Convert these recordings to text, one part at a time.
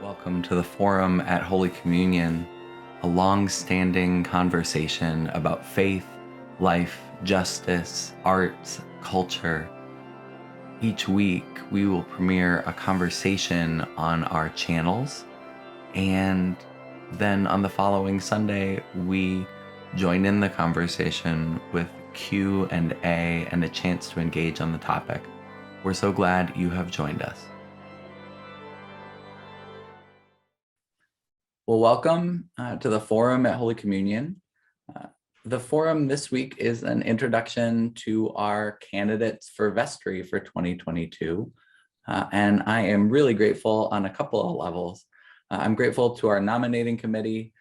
Welcome to the Forum at Holy Communion, a long-standing conversation about faith, life, justice, arts, culture. Each week, we will premiere a conversation on our channels, and then on the following Sunday, we join in the conversation with Q&A and a chance to engage on the topic. We're so glad you have joined us. Well, welcome to the Forum at Holy Communion. The Forum this week is an introduction to our candidates for Vestry for 2022. And I am really grateful on a couple of levels. I'm grateful to our nominating committee,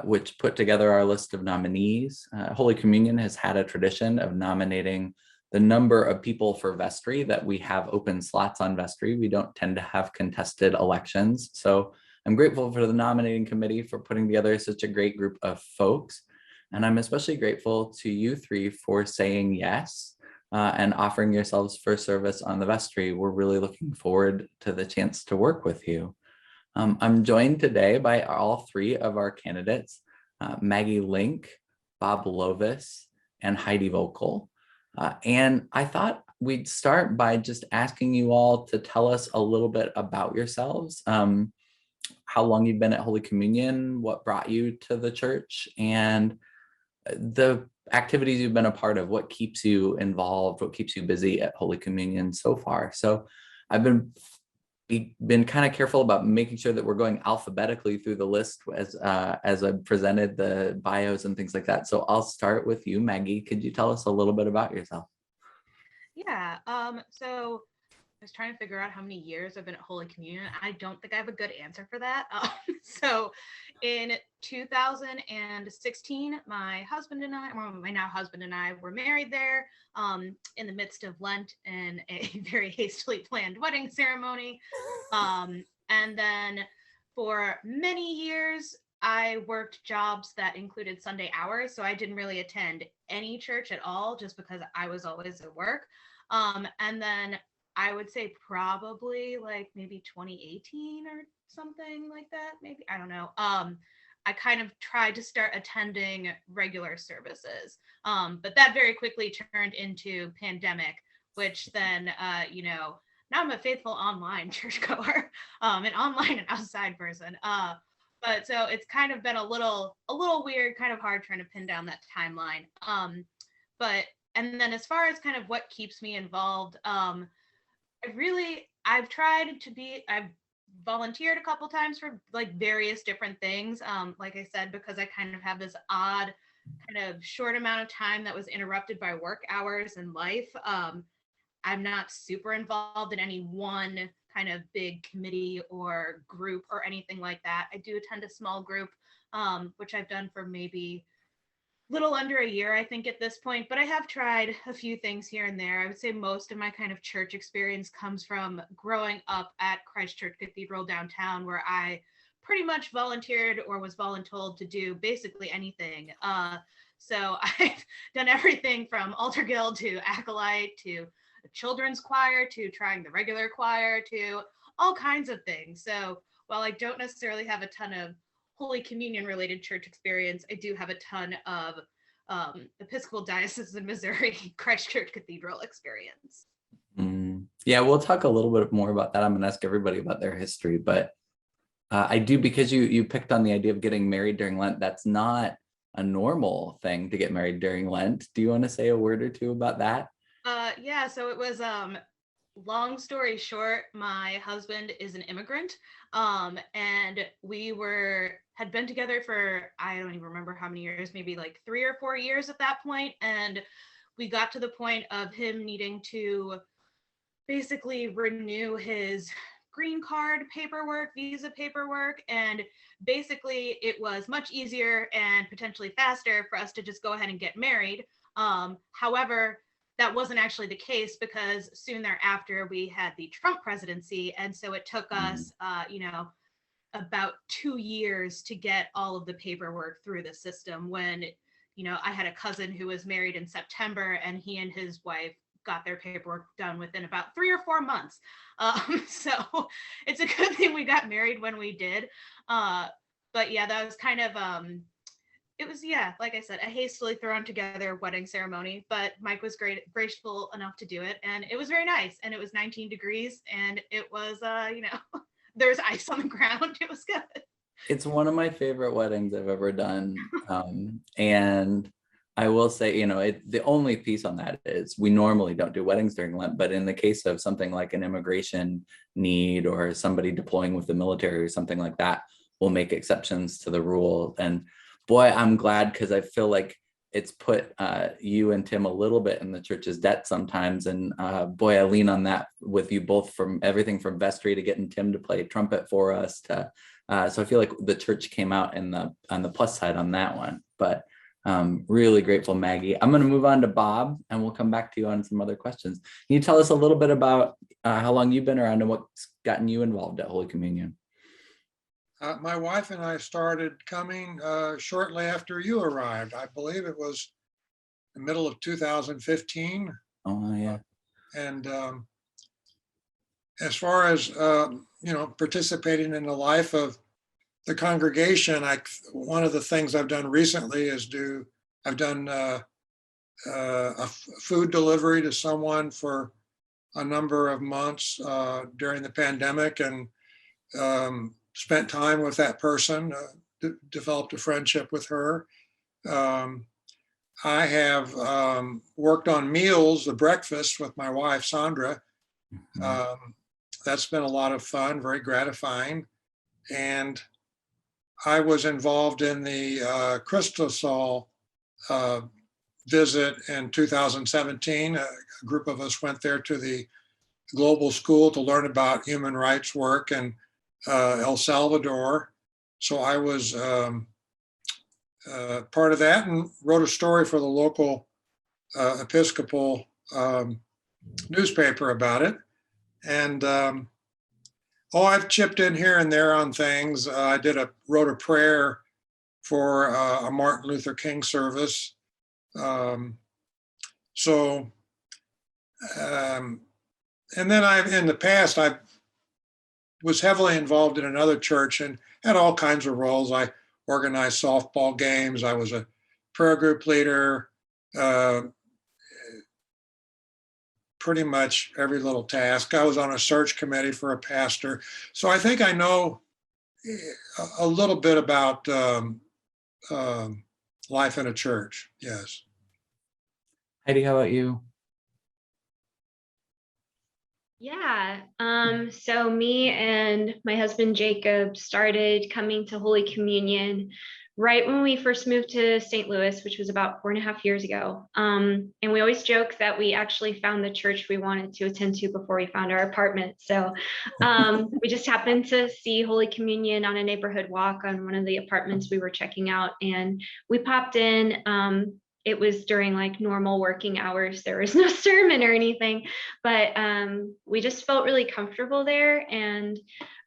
which put together our list of nominees. Holy Communion has had a tradition of nominating the number of people for Vestry that we have open slots on Vestry. We don't tend to have contested elections. So I'm grateful for the nominating committee for putting together such a great group of folks. And I'm especially grateful to you three for saying yes and offering yourselves for service on the Vestry. We're really looking forward to the chance to work with you. I'm joined today by all three of our candidates, Maggie Link, Bob Lovis, and Heidi Vocal. And I thought we'd start by just asking you all to tell us a little bit about yourselves. How long you've been at Holy Communion, what brought you to the church, and the activities you've been a part of, what keeps you involved, what keeps you busy at Holy Communion so far. So I've been kind of careful about making sure that we're going alphabetically through the list as I presented the bios and things like that. So I'll start with you, Maggie. Could you tell us a little bit about yourself? Yeah, so I was trying to figure out how many years I've been at Holy Communion. I don't think I have a good answer for that. So in 2016, my now husband and I were married there in the midst of Lent in a very hastily planned wedding ceremony. And then for many years, I worked jobs that included Sunday hours. So I didn't really attend any church at all just because I was always at work. And then I would say probably like maybe 2018 or something like that. Maybe, I don't know. I kind of tried to start attending regular services, but that very quickly turned into pandemic, which then, now I'm a faithful online churchgoer, an online and outside person. But so it's kind of been a little weird, kind of hard trying to pin down that timeline. And then as far as kind of what keeps me involved, I've volunteered a couple times for like various different things. Like I said, because I kind of have this odd kind of short amount of time that was interrupted by work hours and life. I'm not super involved in any one kind of big committee or group or anything like that. I do attend a small group, which I've done for maybe little under a year, I think, at this point, but I have tried a few things here and there. I would say most of my kind of church experience comes from growing up at Christ Church Cathedral downtown, where I pretty much volunteered or was voluntold to do basically anything. So I've done everything from altar guild to acolyte to the children's choir to trying the regular choir to all kinds of things. So while I don't necessarily have a ton of Holy Communion related church experience, I do have a ton of Episcopal Diocese in Missouri Christ Church Cathedral experience. Yeah, we'll talk a little bit more about that. I'm going to ask everybody about their history, but I do, because you picked on the idea of getting married during Lent. That's not a normal thing to get married during Lent. Do you want to say a word or two about that? Yeah, so it was long story short, my husband is an immigrant, and we had been together for, I don't even remember how many years, maybe like 3 or 4 years at that point, and we got to the point of him needing to basically renew his green card paperwork, visa paperwork, and basically it was much easier and potentially faster for us to just go ahead and get married. However, that wasn't actually the case, because soon thereafter we had the Trump presidency, and so it took us about 2 years to get all of the paperwork through the system. When I had a cousin who was married in September, and he and his wife got their paperwork done within about 3 or 4 months. So it's a good thing we got married when we did. But yeah, that was kind of it was, yeah, like I said, a hastily thrown together wedding ceremony, but Mike was graceful enough to do it, and it was very nice. And it was 19 degrees, and it was there was ice on the ground. It was good. It's one of my favorite weddings I've ever done. And I will say, the only piece on that is we normally don't do weddings during Lent, but in the case of something like an immigration need or somebody deploying with the military or something like that, we'll make exceptions to the rule. And boy, I'm glad, because I feel like it's put you and Tim a little bit in the church's debt sometimes. And boy, I lean on that with you both, from everything from Vestry to getting Tim to play trumpet for us to so I feel like the church came out on the plus side on that one. But really grateful, Maggie. I'm going to move on to Bob, and we'll come back to you on some other questions. Can you tell us a little bit about how long you've been around and what's gotten you involved at Holy Communion? My wife and I started coming shortly after you arrived. I believe it was the middle of 2015. Oh, yeah. And as far as participating in the life of the congregation, one of the things I've done recently is I've done a food delivery to someone for a number of months during the pandemic, and spent time with that person, developed a friendship with her. I have worked on meals, the breakfast, with my wife, Sandra. That's been a lot of fun, very gratifying. And I was involved in the Christosol visit in 2017. A group of us went there to the global school to learn about human rights work in El Salvador. So I was part of that and wrote a story for the local Episcopal newspaper about it. And I've chipped in here and there on things. I wrote a prayer for a Martin Luther King service. And then in the past, I was heavily involved in another church and had all kinds of roles. I organized softball games. I was a prayer group leader, pretty much every little task. I was on a search committee for a pastor. So I think I know a little bit about life in a church. Yes. Heidi, how about you? Yeah, so me and my husband Jacob started coming to Holy Communion right when we first moved to St. Louis, which was about 4.5 years ago. And we always joke that we actually found the church we wanted to attend to before we found our apartment. So we just happened to see Holy Communion on a neighborhood walk on one of the apartments we were checking out, and we popped in. It was during like normal working hours. There was no sermon or anything, but we just felt really comfortable there. And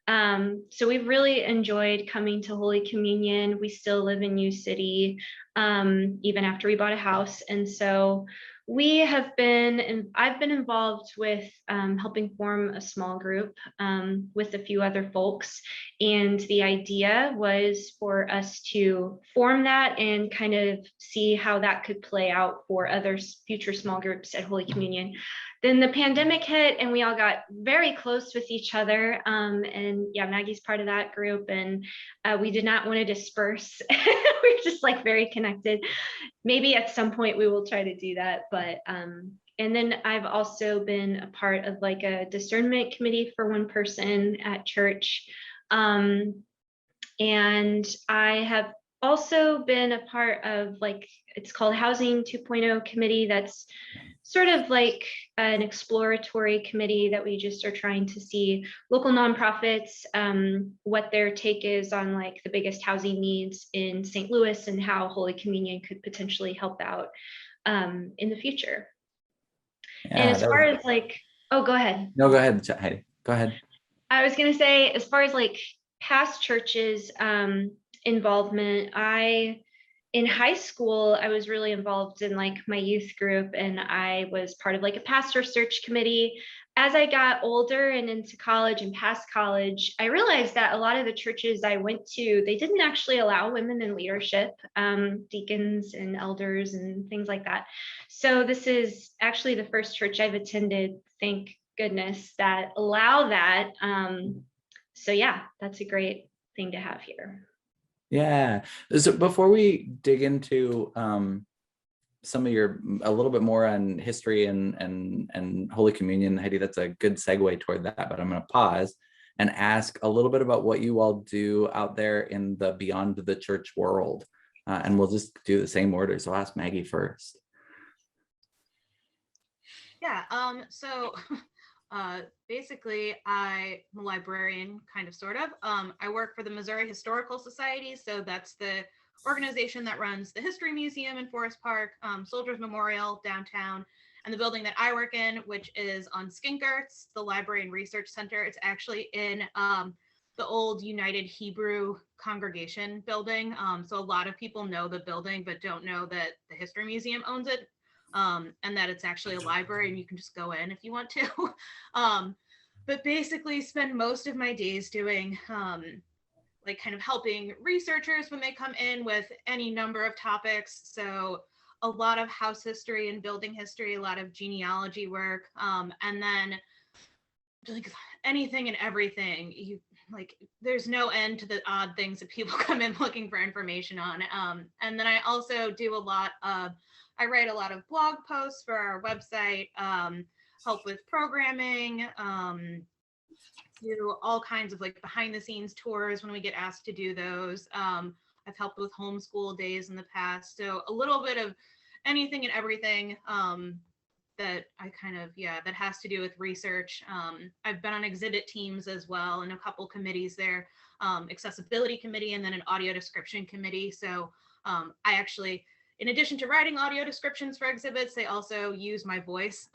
so we've really enjoyed coming to Holy Communion. We still live in New City, even after we bought a house. And so I've been involved with helping form a small group with a few other folks. And the idea was for us to form that and kind of see how that could play out for other future small groups at Holy Communion. Then the pandemic hit and we all got very close with each other. And yeah, Maggie's part of that group, and we did not want to disperse. We're just like very connected. Maybe at some point we will try to do that, but and then I've also been a part of like a discernment committee for one person at church. And I have also been a part of it's called Housing 2.0 committee. That's sort of like an exploratory committee that we just are trying to see local nonprofits, what their take is on like the biggest housing needs in St. Louis and how Holy Communion could potentially help out in the future. Yeah, and as far as oh, go ahead. No, go ahead, Heidi. Go ahead. I was going to say, as far as like past churches involvement, in high school, I was really involved in like my youth group, and I was part of like a pastor search committee. as I got older and into college and past college, I realized that a lot of the churches I went to, they didn't actually allow women in leadership, deacons and elders and things like that. So this is actually the first church I've attended, thank goodness, that allow that. So yeah, that's a great thing to have here. Yeah. So before we dig into some of a little bit more on history and Holy Communion, Heidi, that's a good segue toward that, but I'm going to pause and ask a little bit about what you all do out there in the beyond the church world. And we'll just do the same order. So I'll ask Maggie first. Yeah, so basically I'm a librarian, kind of, sort of. I work for the Missouri Historical Society, so that's the organization that runs the History Museum in Forest Park, Soldiers Memorial downtown, and the building that I work in, which is on Skinkerts, the Library and Research Center. It's actually in the old United Hebrew Congregation building. So a lot of people know the building, but don't know that the History Museum owns it. And that it's actually a library and you can just go in if you want to. But basically spend most of my days doing like kind of helping researchers when they come in with any number of topics. So a lot of house history and building history, a lot of genealogy work, and then like anything and everything. You like, there's no end to the odd things that people come in looking for information on. And then I also do a lot of, I write a lot of blog posts for our website, help with programming, do all kinds of like behind the scenes tours when we get asked to do those. I've helped with homeschool days in the past. So a little bit of anything and everything that I kind of, that has to do with research. I've been on exhibit teams as well and a couple committees there, accessibility committee and then an audio description committee. So I actually, in addition to writing audio descriptions for exhibits, they also use my voice.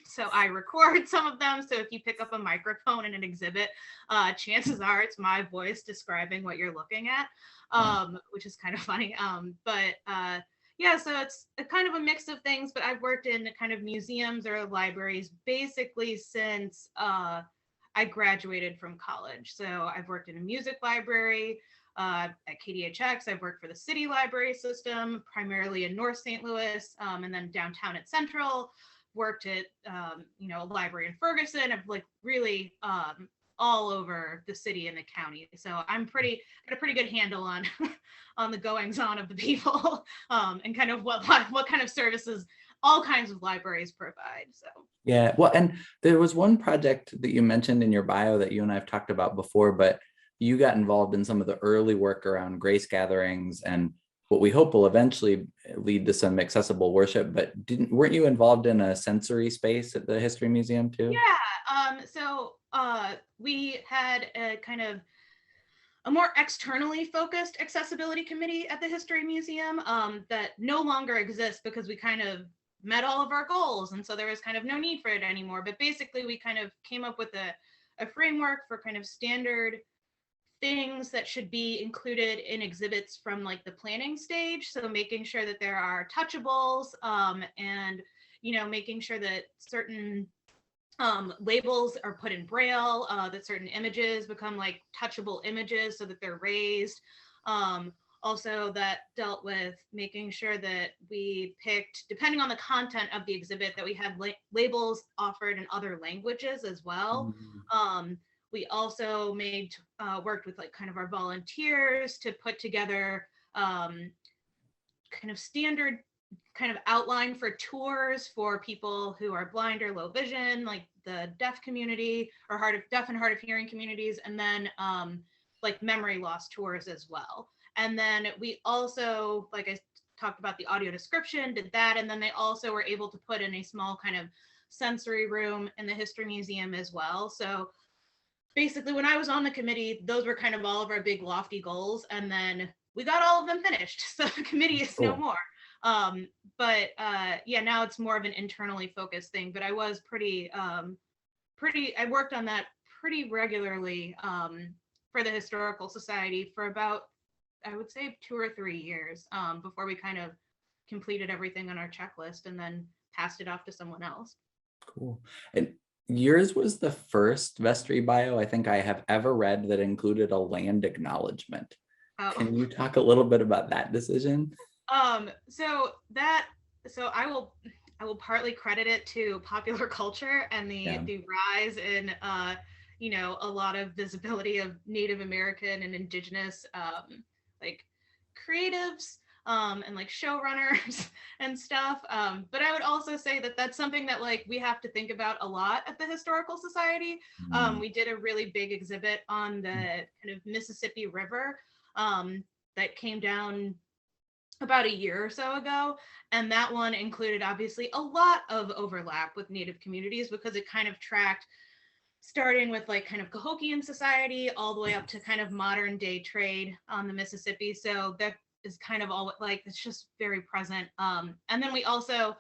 So I record some of them. So if you pick up a microphone in an exhibit, chances are it's my voice describing what you're looking at, which is kind of funny. Yeah, so it's a kind of a mix of things, but I've worked in kind of museums or libraries basically since I graduated from college. So I've worked in a music library, at KDHX. I've worked for the city library system, primarily in North St. Louis, and then downtown at Central. Worked at, a library in Ferguson. I've like really all over the city and the county. So I'm got a pretty good handle on on the goings on of the people, and kind of what kind of services all kinds of libraries provide. So yeah, well, and there was one project that you mentioned in your bio that you and I have talked about before, but you got involved in some of the early work around grace gatherings and what we hope will eventually lead to some accessible worship. But weren't you involved in a sensory space at the History Museum too? Yeah, so we had a kind of a more externally focused accessibility committee at the History Museum that no longer exists because we kind of met all of our goals. And so there was kind of no need for it anymore. But basically we kind of came up with a framework for kind of standard things that should be included in exhibits from like the planning stage. So making sure that there are touchables, and, making sure that certain labels are put in Braille, that certain images become like touchable images so that they're raised. Also that dealt with making sure that we picked, depending on the content of the exhibit, that we had labels offered in other languages as well. We also worked with like kind of our volunteers to put together kind of standard kind of outline for tours for people who are blind or low vision, like the deaf community or deaf and hard of hearing communities, and then like memory loss tours as well. And then we also, like I talked about, the audio description, did that, and then they also were able to put in a small kind of sensory room in the History Museum as well. So basically when I was on the committee, those were kind of all of our big lofty goals, and then we got all of them finished. So the committee is no more. Yeah, now it's more of an internally focused thing, but I was I worked on that pretty regularly for the Historical Society for about, I would say 2 or 3 years before we kind of completed everything on our checklist and then passed it off to someone else. Cool. And Yours was the first Vestry bio I think I have ever read that included a land acknowledgement. Oh. Can you talk a little bit about that decision? So I will partly credit it to popular culture and Yeah. the rise in a lot of visibility of Native American and indigenous like creatives and like showrunners and stuff. But I would also say that that's something that like we have to think about a lot at the Historical Society. We did a really big exhibit on the kind of Mississippi River that came down about a year or so ago. And that one included obviously a lot of overlap with Native communities because it kind of tracked starting with like kind of Cahokian society all the way up to kind of modern day trade on the Mississippi. So that is kind of all like, it's just very present. And then we also,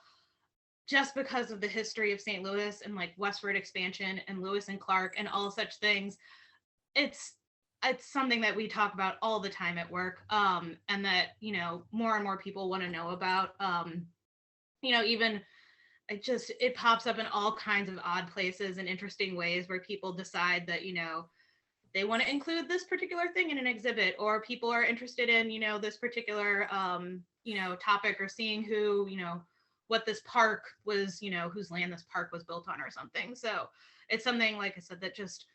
just because of the history of St. Louis and like westward expansion and Lewis and Clark and all such things, it's something that we talk about all the time at work, and that more and more people want to know about. Even it pops up in all kinds of odd places and interesting ways where people decide that they want to include this particular thing in an exhibit, or people are interested in this particular topic, or seeing who what this park was, whose land this park was built on or something. So it's something, like I said, that just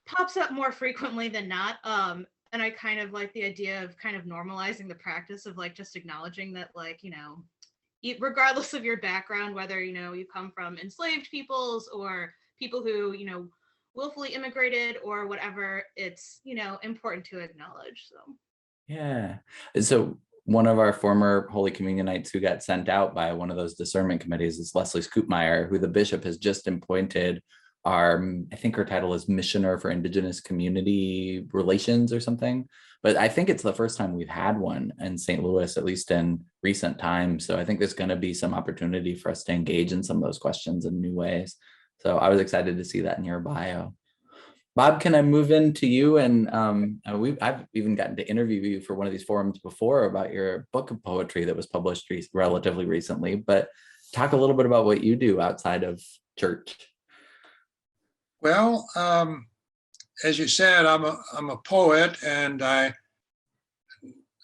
pops up more frequently than not. And I kind of like the idea of kind of normalizing the practice of like just acknowledging that, like, regardless of your background, whether you come from enslaved peoples or people who willfully immigrated or whatever, it's important to acknowledge. So Yeah. So one of our former Holy Communionites who got sent out by one of those discernment committees is Leslie Meyer, who the bishop has just appointed I think her title is Missioner for Indigenous Community Relations or something. But I think it's the first time we've had one in St. Louis, at least in recent times. So I think there's going to be some opportunity for us to engage in some of those questions in new ways. So I was excited to see that in your bio. Bob, can I move into you? And I've even gotten to interview you for one of these forums before about your book of poetry that was published relatively recently, but talk a little bit about what you do outside of church. Well, as you said, I'm a poet, and I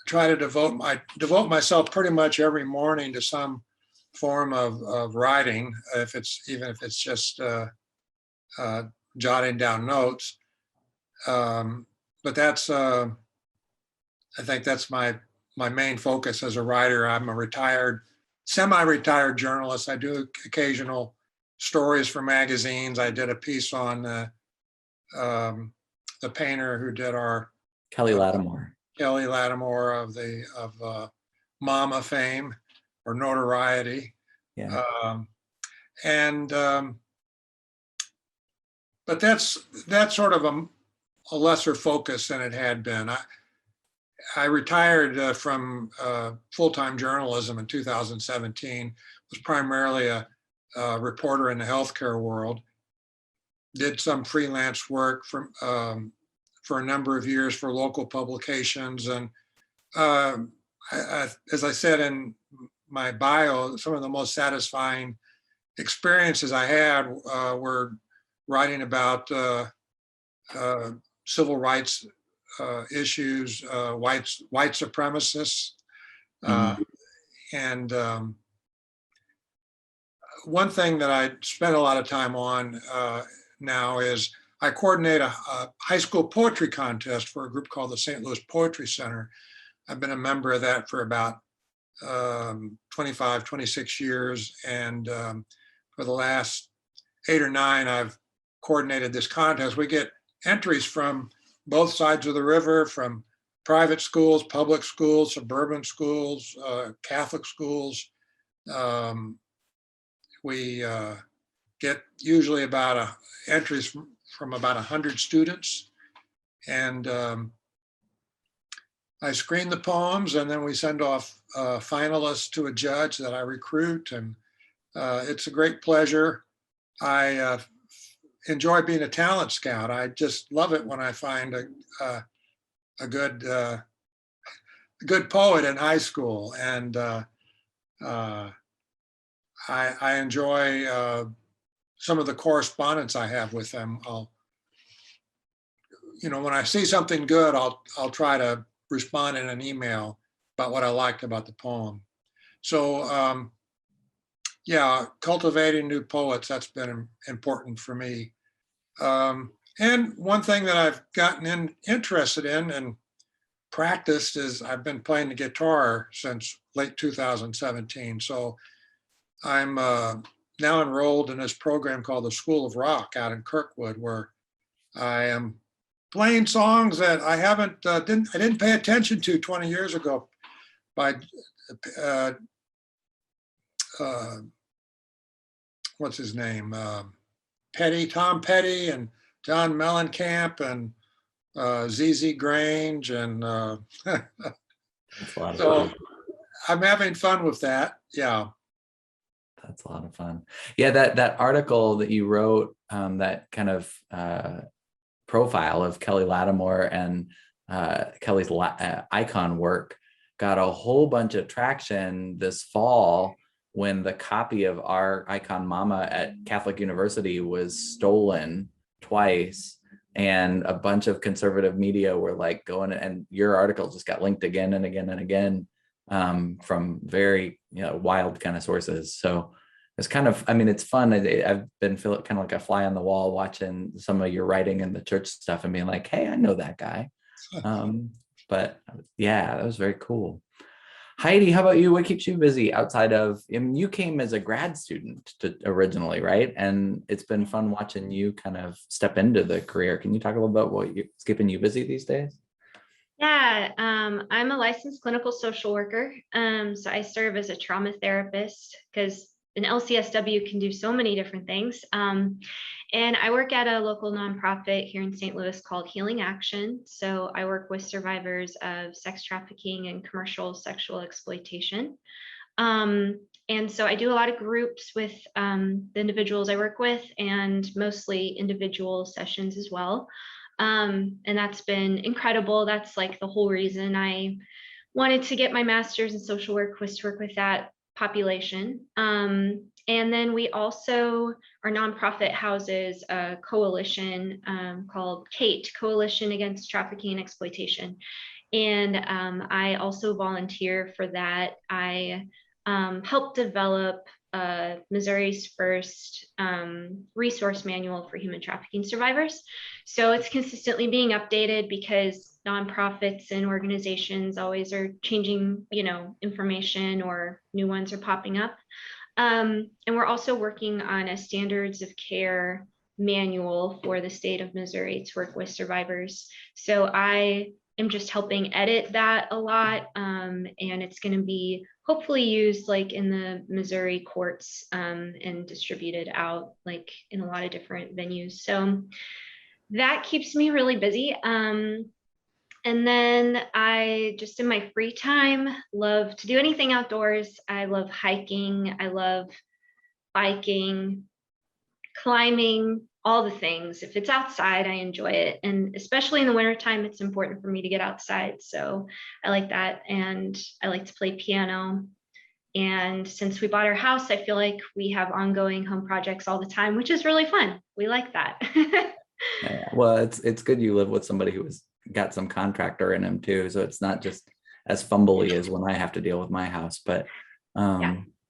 try to devote myself pretty much every morning to some form of writing, even if it's just jotting down notes. But that's I think that's my main focus as a writer. I'm a semi-retired journalist. I do occasional stories for magazines. I did a piece on the painter who did our Kelly Lattimore of MAMA fame or notoriety. Yeah. But that's sort of a lesser focus than it had been. I retired from full-time journalism in 2017. Was primarily a reporter in the healthcare world. Did some freelance work for a number of years for local publications, and as I said in my bio, some of the most satisfying experiences I had were writing about civil rights issues, white supremacists, and one thing that I spend a lot of time on now is I coordinate a high school poetry contest for a group called the St. Louis Poetry Center. I've been a member of that for about 25, 26 years. And for the last 8 or 9, I've coordinated this contest. We get entries from both sides of the river, from private schools, public schools, suburban schools, Catholic schools. We get usually about entries from about 100 students. And I screen the poems, and then we send off finalists to a judge that I recruit. And it's a great pleasure. I enjoy being a talent scout. I just love it when I find a good poet in high school. And I enjoy some of the correspondence I have with them. I'll, when I see something good, I'll try to respond in an email about what I liked about the poem. So yeah, cultivating new poets, that's been important for me. And one thing that I've gotten interested in and practiced is I've been playing the guitar since late 2017. So I'm now enrolled in this program called the School of Rock out in Kirkwood, where I am playing songs that I didn't pay attention to 20 years ago by what's his name? Tom Petty and John Mellencamp and ZZ Grange. And That's a lot of so fun. I'm having fun with that. Yeah. That's a lot of fun. Yeah, that article that you wrote, that kind of profile of Kelly Lattimore and Kelly's icon work got a whole bunch of traction this fall when the copy of our icon mama at Catholic University was stolen twice, and a bunch of conservative media were like going, and your article just got linked again and again and again from very wild kind of sources. So it's kind of, I mean, it's fun. I've been feeling kind of like a fly on the wall watching some of your writing and the church stuff and being like, hey, I know that guy. But yeah, that was very cool. Heidi, how about you? What keeps you busy outside of, I mean, you came as a grad student originally, right? And it's been fun watching you kind of step into the career. Can you talk a little about what's keeping you busy these days? Yeah, I'm a licensed clinical social worker. So I serve as a trauma therapist because an LCSW can do so many different things. And I work at a local nonprofit here in St. Louis called Healing Action. So I work with survivors of sex trafficking and commercial sexual exploitation. And so I do a lot of groups with the individuals I work with, and mostly individual sessions as well. And that's been incredible. That's like the whole reason I wanted to get my master's in social work, was to work with that population. And then we also, our nonprofit houses a coalition called CATE, Coalition Against Trafficking and Exploitation. And I also volunteer for that. I helped develop Missouri's first resource manual for human trafficking survivors. So it's consistently being updated because nonprofits and organizations always are changing, information, or new ones are popping up. And we're also working on a standards of care manual for the state of Missouri to work with survivors. So I am just helping edit that a lot. And it's going to be hopefully used like in the Missouri courts and distributed out like in a lot of different venues. So that keeps me really busy. And then I just, in my free time, love to do anything outdoors. I love hiking. I love biking, climbing, all the things. If it's outside, I enjoy it. And especially in the wintertime, it's important for me to get outside. So I like that. And I like to play piano. And since we bought our house, I feel like we have ongoing home projects all the time, which is really fun. We like that. Yeah, well, it's good you live with somebody who has got some contractor in him too, so it's not just as fumbly as when I have to deal with my house. But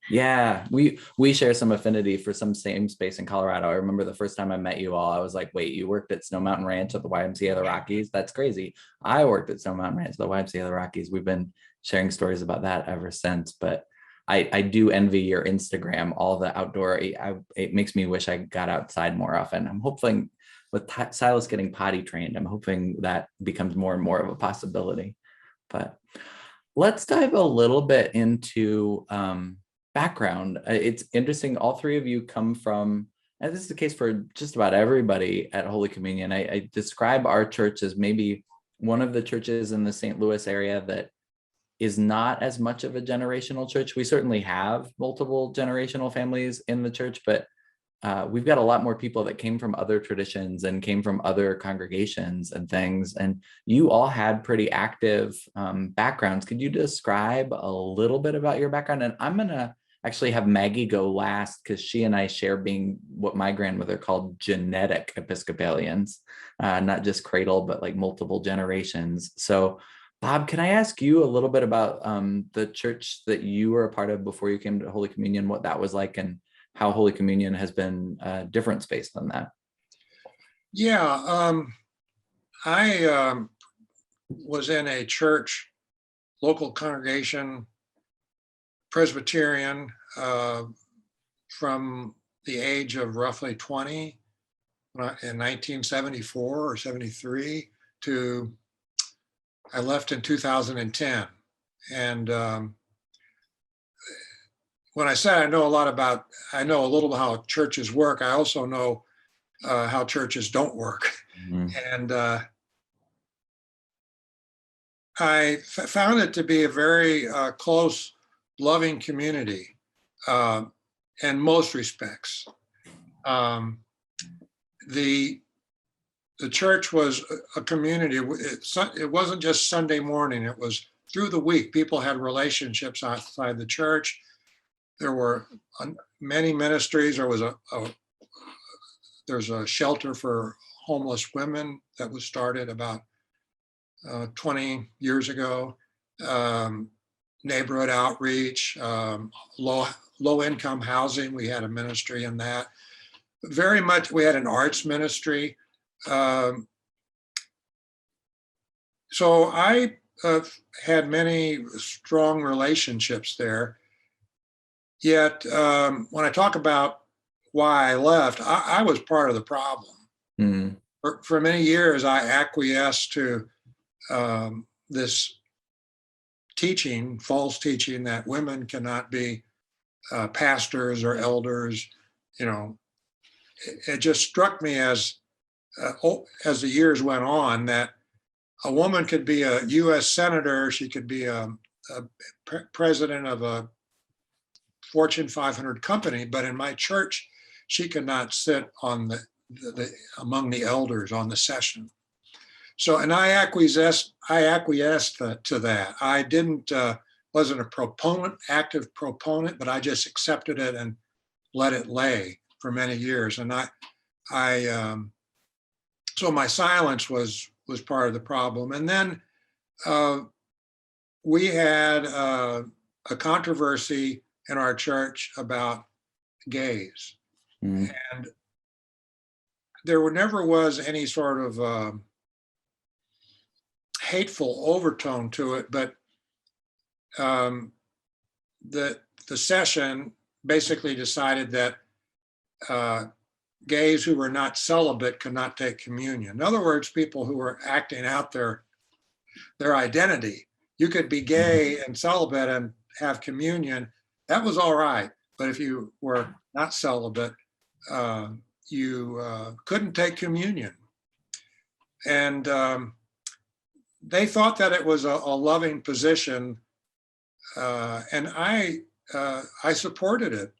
yeah, we share some affinity for some same space in Colorado. I remember the first time I met you all, I was like, wait, you worked at Snow Mountain Ranch at the YMCA of the Rockies? That's crazy. I worked at Snow Mountain Ranch at the YMCA of the Rockies. We've been sharing stories about that ever since. But I do envy your Instagram, all the outdoor. It makes me wish I got outside more often. I'm hoping with Silas getting potty trained, I'm hoping that becomes more and more of a possibility. But let's dive a little bit into background. It's interesting. All three of you come from, and this is the case for just about everybody at Holy Communion. I describe our church as maybe one of the churches in the St. Louis area that is not as much of a generational church. We certainly have multiple generational families in the church, but we've got a lot more people that came from other traditions and came from other congregations and things. And you all had pretty active backgrounds. Could you describe a little bit about your background? And I'm going to actually have Maggie go last because she and I share being what my grandmother called genetic Episcopalians, not just cradle, but like multiple generations. So, Bob, can I ask you a little bit about the church that you were a part of before you came to Holy Communion, what that was like, and how Holy Communion has been a different space than that? Yeah, I was in a church, local congregation, Presbyterian, from the age of roughly 20 in 1974 or 73 to I left in 2010. And when I said I know a little about how churches work, I also know how churches don't work. Mhm. And I found it to be a very close, loving community in most respects. The church was a community. It wasn't just Sunday morning. It was through the week. People had relationships outside the church. There were many ministries. There's a shelter for homeless women that was started about 20 years ago. Neighborhood outreach, low income housing. We had a ministry in that. Very much, we had an arts ministry. So I had many strong relationships there. Yet when I talk about why I left, I was part of the problem. Mm. For many years, I acquiesced to this teaching, false teaching, that women cannot be pastors or elders. You know, it just struck me as the years went on that a woman could be a U.S. senator, she could be a president of a Fortune 500 company, but in my church, she could not sit on among the elders on the session. So, and I acquiesced to that. I wasn't a active proponent, but I just accepted it and let it lay for many years. And so my silence was part of the problem. And then we had a controversy in our church about gays. Mm. And there never was any sort of hateful overtone to it, but the session basically decided that gays who were not celibate could not take communion. In other words, people who were acting out their identity. You could be gay and celibate and have communion. That was all right. But if you were not celibate, you couldn't take communion. And they thought that it was a loving position. And I supported it.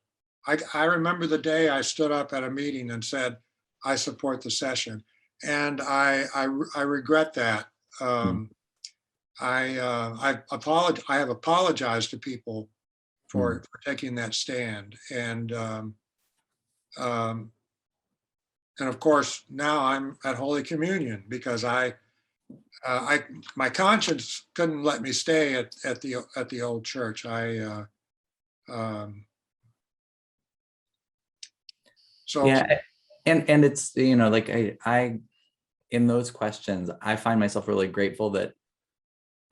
I remember the day I stood up at a meeting and said, I support the session. And I regret that. I have apologized to people for taking that stand. And of course, now I'm at Holy Communion because my conscience couldn't let me stay at the old church. So Yeah, and it's, you know, like I in those questions, I find myself really grateful that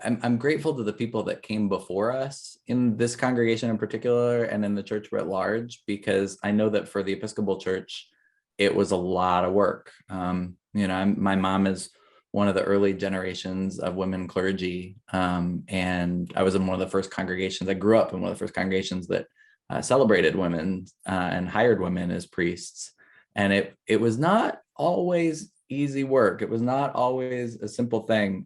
I'm grateful to the people that came before us in this congregation in particular and in the church at large, because I know that for the Episcopal Church, it was a lot of work. You know, my mom is one of the early generations of women clergy, and I was in one of the first congregations. I grew up in one of the first congregations that celebrated women and hired women as priests, and it was not always easy work. It was not always a simple thing.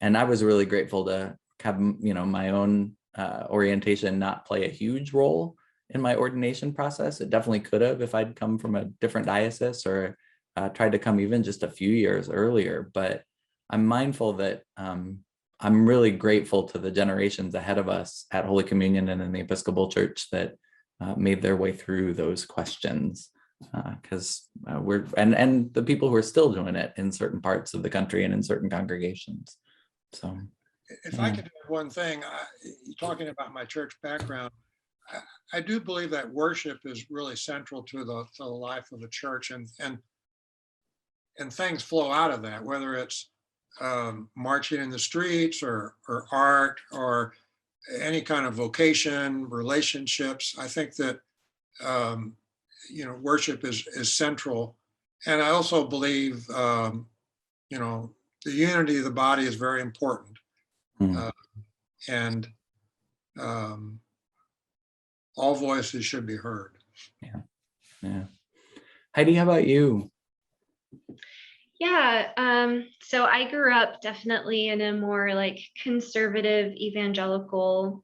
And I was really grateful to have, you know, my own orientation not play a huge role in my ordination process. It definitely could have if I'd come from a different diocese or tried to come even just a few years earlier. But I'm mindful that I'm really grateful to the generations ahead of us at Holy Communion and in the Episcopal Church that made their way through those questions, because we're and the people who are still doing it in certain parts of the country and in certain congregations. So, if I could add one thing, talking about my church background, I do believe that worship is really central to the life of the church, and things flow out of that, whether it's marching in the streets or art or any kind of vocation, relationships. I think that worship is central, and I also believe the unity of the body is very important, and all voices should be heard. Yeah. Heidi, how about you? Yeah, so I grew up definitely in a more like conservative evangelical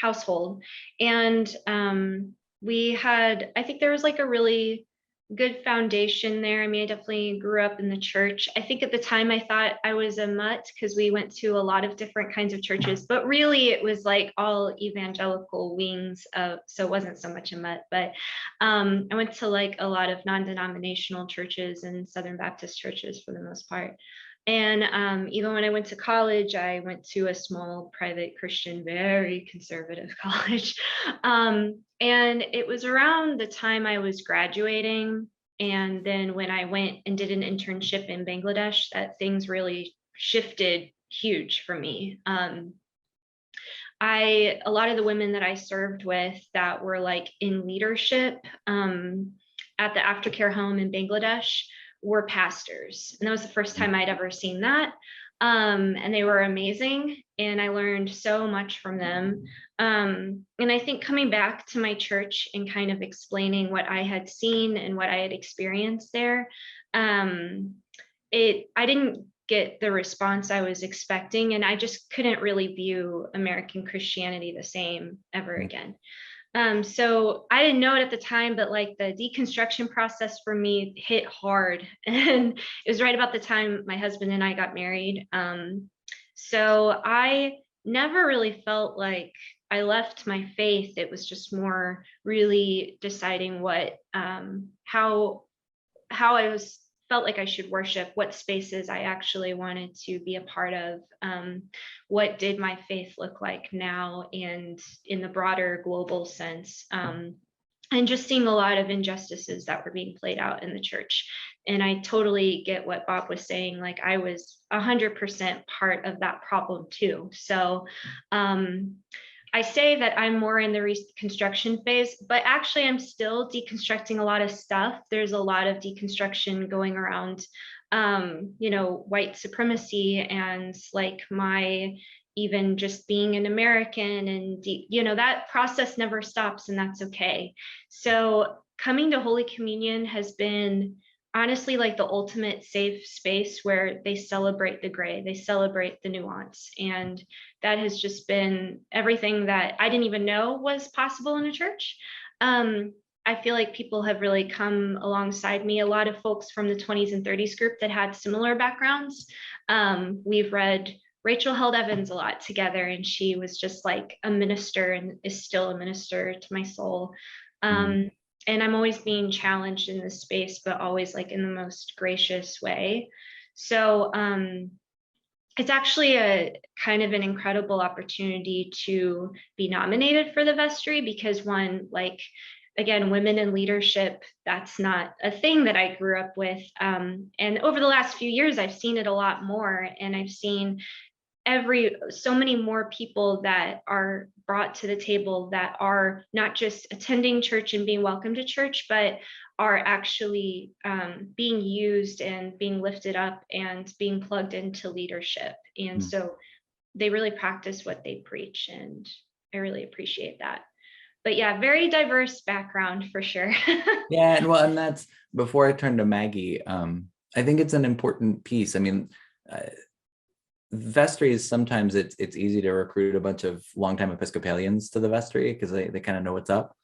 household. And I think there was like a really good foundation there. I mean, I definitely grew up in the church. I think at the time I thought I was a mutt because we went to a lot of different kinds of churches, but really it was like all evangelical wings so it wasn't so much a mutt, but I went to like a lot of non-denominational churches and Southern Baptist churches for the most part. And even when I went to college, I went to a small private Christian, very conservative college. And it was around the time I was graduating. And then when I went and did an internship in Bangladesh, that things really shifted huge for me. A lot of the women that I served with that were like in leadership at the aftercare home in Bangladesh were pastors. And that was the first time I'd ever seen that. And they were amazing. And I learned so much from them. And I think coming back to my church and kind of explaining what I had seen and what I had experienced there, I didn't get the response I was expecting. And I just couldn't really view American Christianity the same ever again. So I didn't know it at the time, but like the deconstruction process for me hit hard. And it was right about the time my husband and I got married. So I never really felt like I left my faith. It was just more really deciding how I felt like I should worship, what spaces I actually wanted to be a part of, what did my faith look like now and in the broader global sense, and just seeing a lot of injustices that were being played out in the church. And I totally get what Bob was saying, like I was 100% part of that problem too. So I say that I'm more in the reconstruction phase, but actually I'm still deconstructing a lot of stuff. There's a lot of deconstruction going around, white supremacy and like my even just being an American and, that process never stops and that's okay. So coming to Holy Communion has been honestly like the ultimate safe space where they celebrate the gray, they celebrate the nuance. And that has just been everything that I didn't even know was possible in a church. I feel like people have really come alongside me. A lot of folks from the 20s and 30s group that had similar backgrounds. We've read Rachel Held Evans a lot together, and she was just like a minister and is still a minister to my soul. And I'm always being challenged in this space, but always like in the most gracious way. So it's actually a kind of an incredible opportunity to be nominated for the Vestry because one, like, again, women in leadership, that's not a thing that I grew up with. And over the last few years, I've seen it a lot more, and I've seen so many more people that are brought to the table that are not just attending church and being welcome to church, but are actually being used and being lifted up and being plugged into leadership. And so they really practice what they preach, and I really appreciate that. But yeah, very diverse background for sure. Yeah, and that's, before I turn to Maggie, I think it's an important piece. I mean, vestries, sometimes it's easy to recruit a bunch of longtime Episcopalians to the vestry because they kind of know what's up.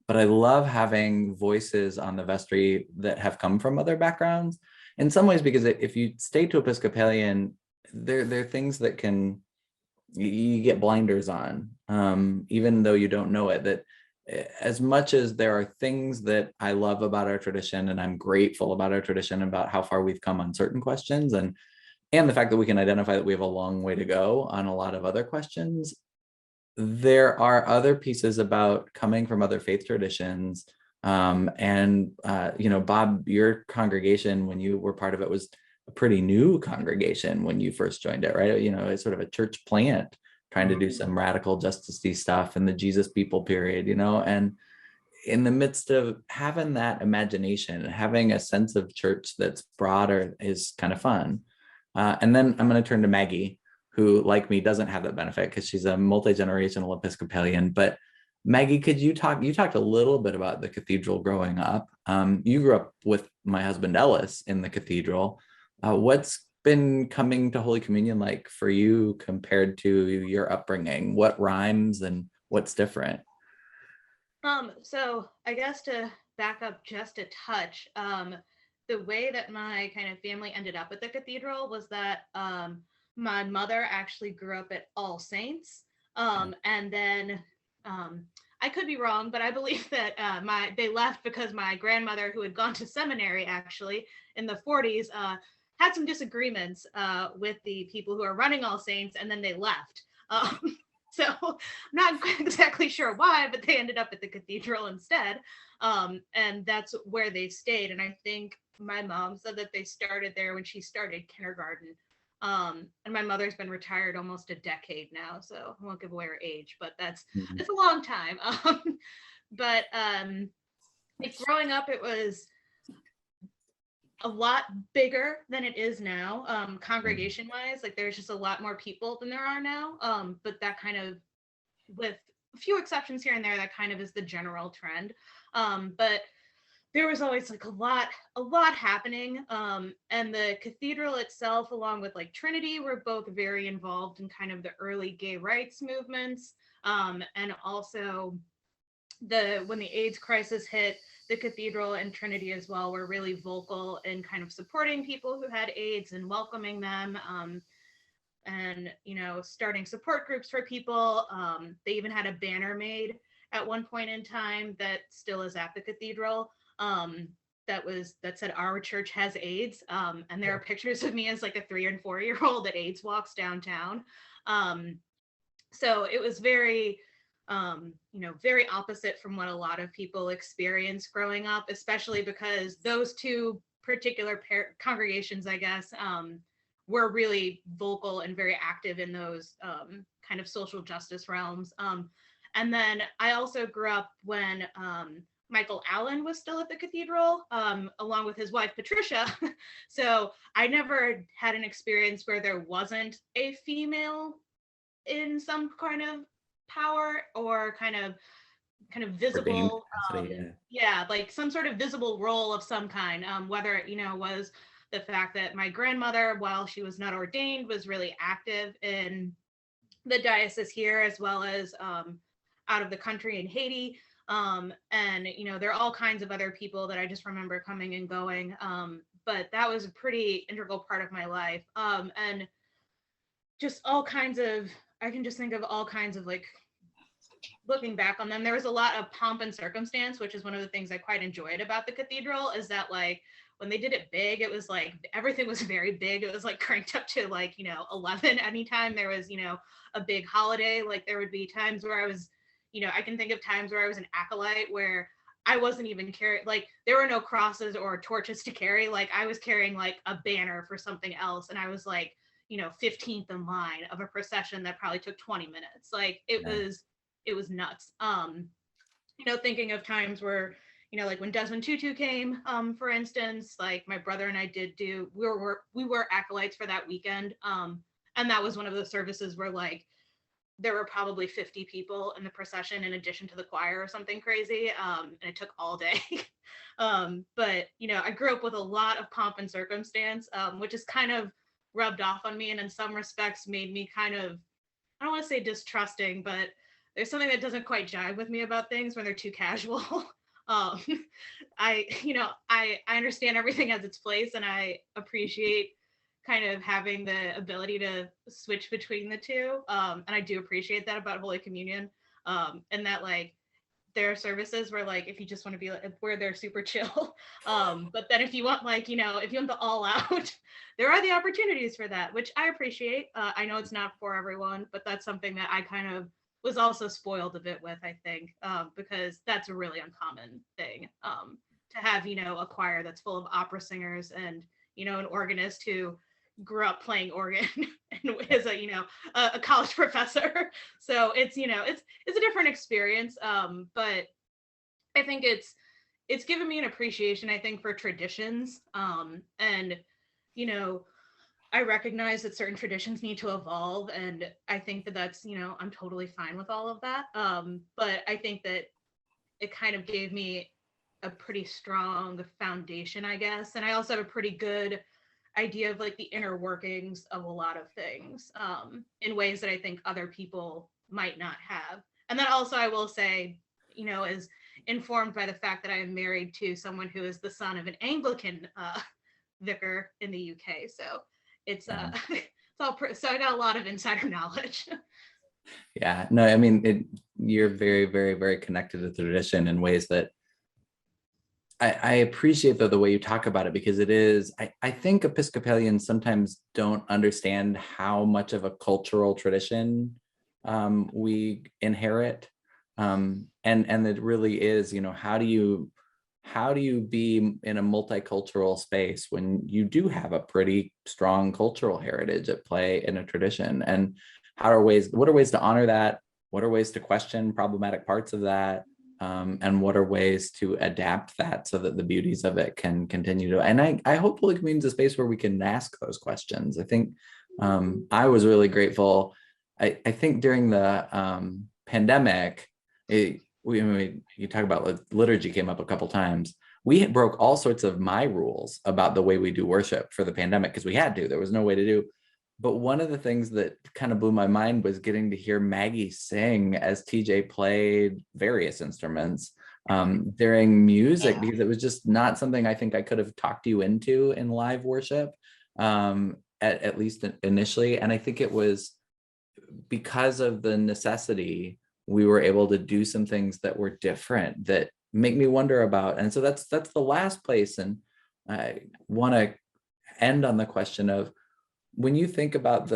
But I love having voices on the vestry that have come from other backgrounds in some ways, because if you stay to Episcopalian, there are things that can you get blinders on, even though you don't know it. That as much as there are things that I love about our tradition, and I'm grateful about our tradition, about how far we've come on certain questions, and the fact that we can identify that we have a long way to go on a lot of other questions, there are other pieces about coming from other faith traditions. Bob, your congregation, when you were part of it, was a pretty new congregation when you first joined it, right? It's sort of a church plant trying to do some radical justice-y stuff in the Jesus people period, and in the midst of having that imagination, having a sense of church that's broader is kind of fun. And then I'm going to turn to Maggie, who, like me, doesn't have that benefit because she's a multi-generational Episcopalian. But Maggie, you talked a little bit about the cathedral growing up. You grew up with my husband Ellis in the cathedral. What's been coming to Holy Communion like for you compared to your upbringing? What rhymes and what's different? So I guess to back up just a touch, the way that my kind of family ended up at the cathedral was that my mother actually grew up at All Saints. And then I could be wrong, but I believe that they left because my grandmother, who had gone to seminary actually in the 40s, had some disagreements with the people who are running All Saints, and then they left. So I'm not exactly sure why, but they ended up at the cathedral instead. And that's where they stayed. And I think my mom said that they started there when she started kindergarten. And my mother's been retired almost a decade now, so I won't give away her age, but it's a long time. But growing up, it was a lot bigger than it is now, congregation wise. Like there's just a lot more people than there are now. But that kind of, with a few exceptions here and there, that kind of is the general trend. But there was always like a lot happening. And the cathedral itself, along with like Trinity, were both very involved in kind of the early gay rights movements. And also when the AIDS crisis hit, the cathedral and Trinity as well were really vocal in kind of supporting people who had AIDS and welcoming them, and starting support groups for people. They even had a banner made at one point in time that still is at the cathedral, that said "Our church has AIDS," and there are pictures of me as like a 3 and 4 year old at AIDS walks downtown. So it was very very opposite from what a lot of people experience growing up, especially because those two particular congregations, I guess, were really vocal and very active in those kind of social justice realms. And then I also grew up when Michael Allen was still at the cathedral, along with his wife, Patricia. So I never had an experience where there wasn't a female in some kind of power or kind of visible, like some sort of visible role of some kind, whether it was the fact that my grandmother, while she was not ordained, was really active in the diocese here, as well as out of the country in Haiti. And there are all kinds of other people that I just remember coming and going, but that was a pretty integral part of my life. And just all kinds of, I can just think of all kinds of, like, looking back on them, there was a lot of pomp and circumstance, which is one of the things I quite enjoyed about the cathedral, is that like when they did it big, it was like everything was very big. It was like cranked up to like 11 anytime there was a big holiday. Like there would be times where I was I can think of times where I was an acolyte where I wasn't even carrying, like there were no crosses or torches to carry. Like I was carrying like a banner for something else, and I was like 15th in line of a procession that probably took 20 minutes. Like it was nuts. Thinking of times where, like when Desmond Tutu came, for instance, like my brother and I we were acolytes for that weekend. And that was one of the services where like there were probably 50 people in the procession in addition to the choir or something crazy. And it took all day. But I grew up with a lot of pomp and circumstance, which is kind of rubbed off on me, and in some respects made me kind of, I don't want to say distrusting, but there's something that doesn't quite jive with me about things when they're too casual. I understand everything has its place, and I appreciate kind of having the ability to switch between the two. And I do appreciate that about Holy Communion. And that like there are services where like if you just want to be like, where they're super chill. But then if you want like, you know, if you want the all out, there are the opportunities for that, which I appreciate. I know it's not for everyone, but that's something that I kind of was also spoiled a bit with, I think, because that's a really uncommon thing, to have, you know, a choir that's full of opera singers and, you know, an organist who grew up playing organ and is a, you know, a college professor. So it's, you know, it's a different experience. But I think it's given me an appreciation, I think, for traditions. And, you know, I recognize that certain traditions need to evolve, and I think that that's, you know, I'm totally fine with all of that. But I think that it kind of gave me a pretty strong foundation, I guess. And I also have a pretty good idea of like the inner workings of a lot of things, in ways that I think other people might not have. And then also I will say, you know, is informed by the fact that I am married to someone who is the son of an Anglican vicar in the UK. So it's it's all so I got a lot of insider knowledge. Yeah, no, I mean, you're very, very, very connected to the tradition in ways that I appreciate the way you talk about it, because it is, I think Episcopalians sometimes don't understand how much of a cultural tradition we inherit. And it really is, you know, how do you be in a multicultural space when you do have a pretty strong cultural heritage at play in a tradition? And what are ways to honor that? What are ways to question problematic parts of that? And what are ways to adapt that so that the beauties of it can continue to, and I hope Holy Communion is a space where we can ask those questions. I think I was really grateful. I think during the pandemic, you talk about liturgy came up a couple times. We broke all sorts of my rules about the way we do worship for the pandemic because we had to. There was no way to do. But one of the things that kind of blew my mind was getting to hear Maggie sing as TJ played various instruments during music, because it was just not something I think I could have talked you into in live worship, at least initially. And I think it was because of the necessity, we were able to do some things that were different that make me wonder about. And so that's the last place. And I want to end on the question of, when you think about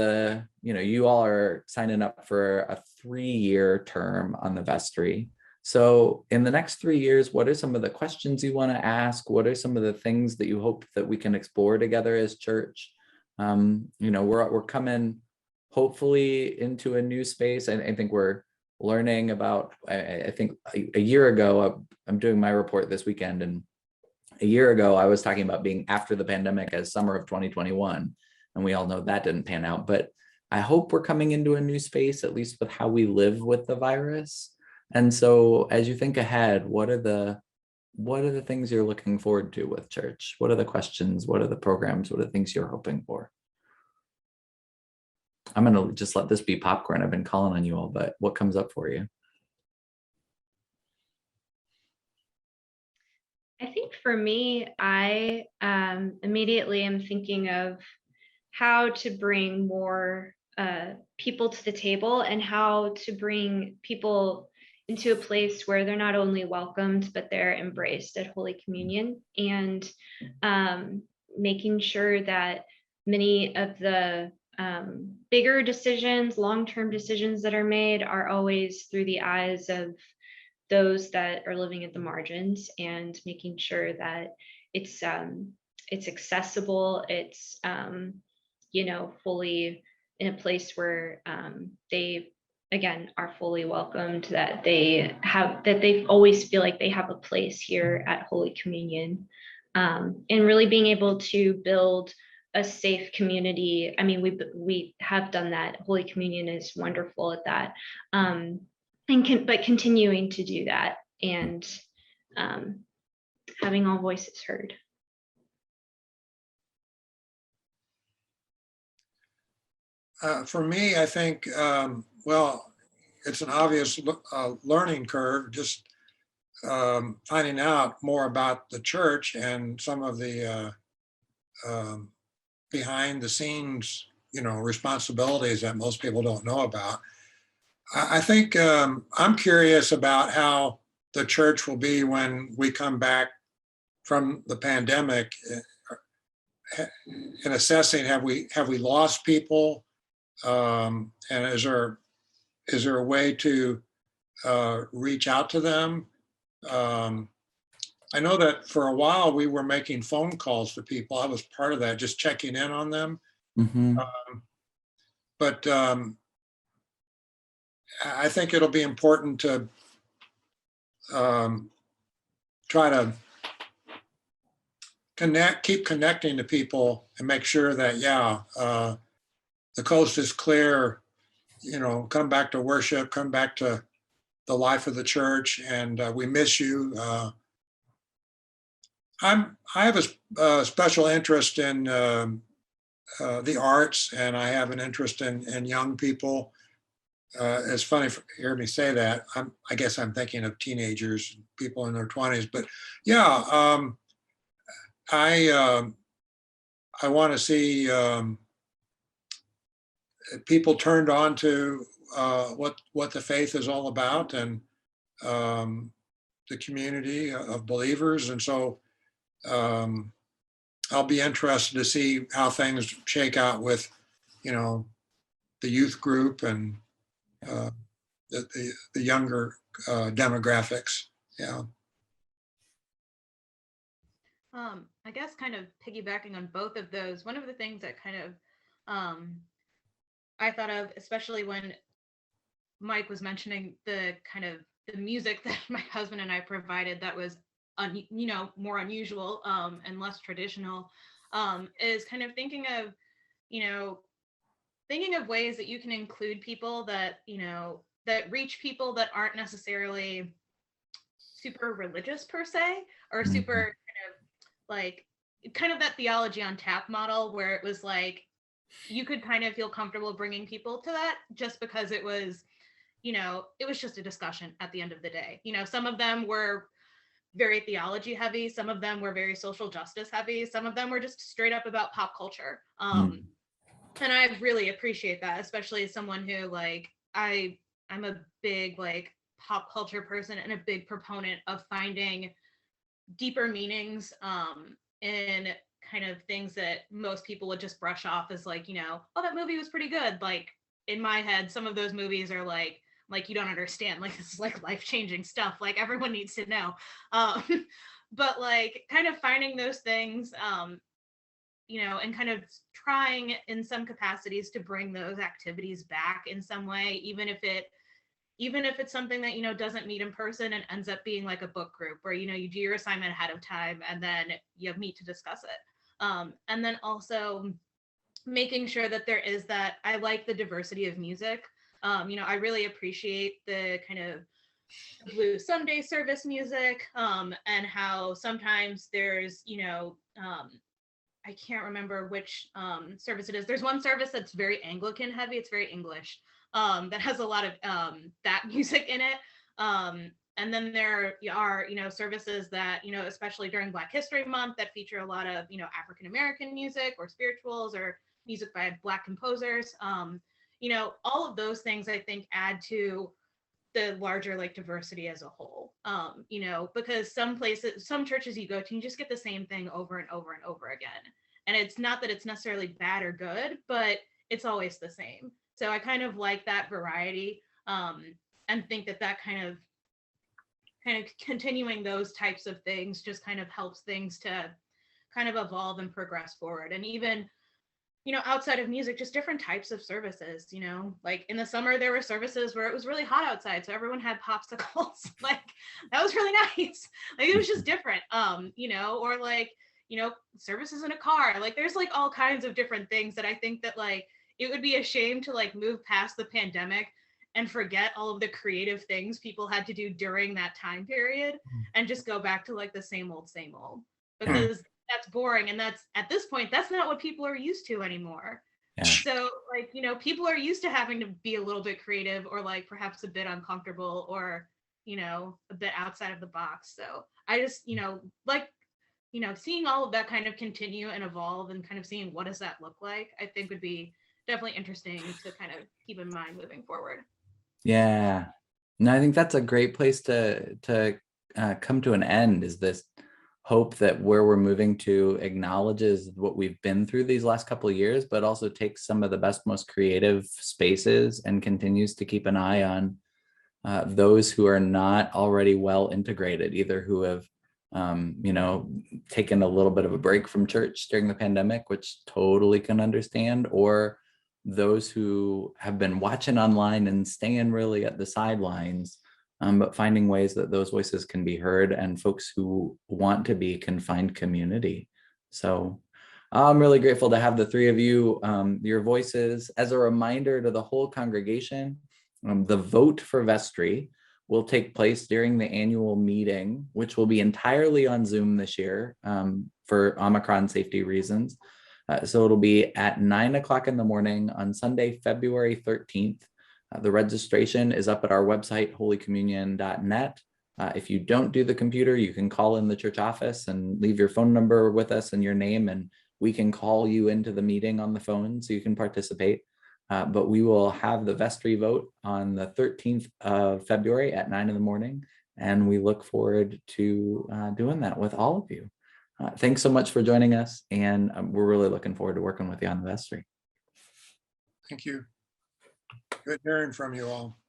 you all are signing up for a 3-year term on the vestry. So in the next 3 years, what are some of the questions you want to ask? What are some of the things that you hope that we can explore together as church? We're coming hopefully into a new space. I think we're learning about, I think a year ago, I'm doing my report this weekend, and a year ago, I was talking about being after the pandemic as summer of 2021. And we all know that didn't pan out, but I hope we're coming into a new space, at least with how we live with the virus. And so as you think ahead, what are the things you're looking forward to with church? What are the questions? What are the programs? What are the things you're hoping for? I'm going to just let this be popcorn. I've been calling on you all, but what comes up for you? I think for me, I immediately am thinking of how to bring more people to the table, and how to bring people into a place where they're not only welcomed, but they're embraced at Holy Communion, and making sure that many of the bigger decisions, long-term decisions that are made are always through the eyes of those that are living at the margins, and making sure that it's accessible, it's fully in a place where they again are fully welcomed, that they always feel like they have a place here at Holy Communion, and really being able to build a safe community. I mean, we have done that. Holy Communion is wonderful at that, but continuing to do that, and having all voices heard. For me, I think, it's an obvious learning curve, just finding out more about the church and some of the behind the scenes, responsibilities that most people don't know about. I think I'm curious about how the church will be when we come back from the pandemic, in assessing, have we lost people, and is there a way to reach out to them? I know that for a while we were making phone calls to people. I was part of that, just checking in on them. Mhm. But I think it'll be important to try to keep connecting to people and make sure that, the coast is clear, come back to worship, come back to the life of the church, and we miss you. I have a special interest in the arts, and I have an interest in young people. It's funny to hear me say that. I guess I'm thinking of teenagers, people in their 20s, but yeah, I want to see people turned on to what the faith is all about, and the community of believers. And so I'll be interested to see how things shake out with, the youth group and the younger demographics. Yeah. I guess kind of piggybacking on both of those, one of the things that kind of I thought of, especially when Mike was mentioning the kind of the music that my husband and I provided that was more unusual and less traditional, is kind of thinking of ways that you can include people that that reach people that aren't necessarily super religious per se, or super kind of that theology on tap model, where it was like you could kind of feel comfortable bringing people to that just because it was it was just a discussion at the end of the day. Some of them were very theology heavy, some of them were very social justice heavy, some of them were just straight up about pop culture. And I really appreciate that, especially as someone who I'm a big pop culture person and a big proponent of finding deeper meanings in kind of things that most people would just brush off as oh, that movie was pretty good. Like in my head, some of those movies are like you don't understand, this is life-changing stuff, everyone needs to know. But kind of finding those things, and kind of trying in some capacities to bring those activities back in some way, even if it's something that doesn't meet in person and ends up being like a book group where you do your assignment ahead of time and then you meet to discuss it. And then also making sure that there is that, I like the diversity of music. I really appreciate the kind of Blue Sunday service music, and how sometimes there's I can't remember which service it is. There's one service that's very Anglican heavy. It's very English, that has a lot of that music in it. And then there are, services that, especially during Black History Month, that feature a lot of, African-American music or spirituals or music by Black composers. All of those things I think add to the larger diversity as a whole. Because some churches you go to, you just get the same thing over and over and over again. And it's not that it's necessarily bad or good, but it's always the same. So I kind of like that variety, and think that kind of continuing those types of things just kind of helps things to kind of evolve and progress forward. And even outside of music, just different types of services, like in the summer, there were services where it was really hot outside, so everyone had popsicles. That was really nice. It was just different, or services in a car. There's all kinds of different things that I think that it would be a shame to move past the pandemic and forget all of the creative things people had to do during that time period and just go back to the same old, because that's boring. And that's, at this point, that's not what people are used to anymore. Yeah. So people are used to having to be a little bit creative, or perhaps a bit uncomfortable, or a bit outside of the box. So I just like seeing all of that kind of continue and evolve and kind of seeing what does that look like, I think would be definitely interesting to kind of keep in mind moving forward. Yeah. No, I think that's a great place to come to an end, is this hope that where we're moving to acknowledges what we've been through these last couple of years, but also takes some of the best, most creative spaces and continues to keep an eye on those who are not already well integrated, either who have taken a little bit of a break from church during the pandemic, which totally can understand, or those who have been watching online and staying really at the sidelines, but finding ways that those voices can be heard, and folks who want to be can find community. So I'm really grateful to have the three of you, your voices. As a reminder to the whole congregation, the vote for Vestry will take place during the annual meeting, which will be entirely on Zoom this year for Omicron safety reasons. So it'll be at 9 o'clock in the morning on Sunday, February 13th. The registration is up at our website, holycommunion.net. If you don't do the computer, you can call in the church office and leave your phone number with us and your name, and we can call you into the meeting on the phone so you can participate. But we will have the Vestry vote on the 13th of February at 9 in the morning. And we look forward to doing that with all of you. Thanks so much for joining us. And we're really looking forward to working with you on the Vestry. Thank you. Good hearing from you all.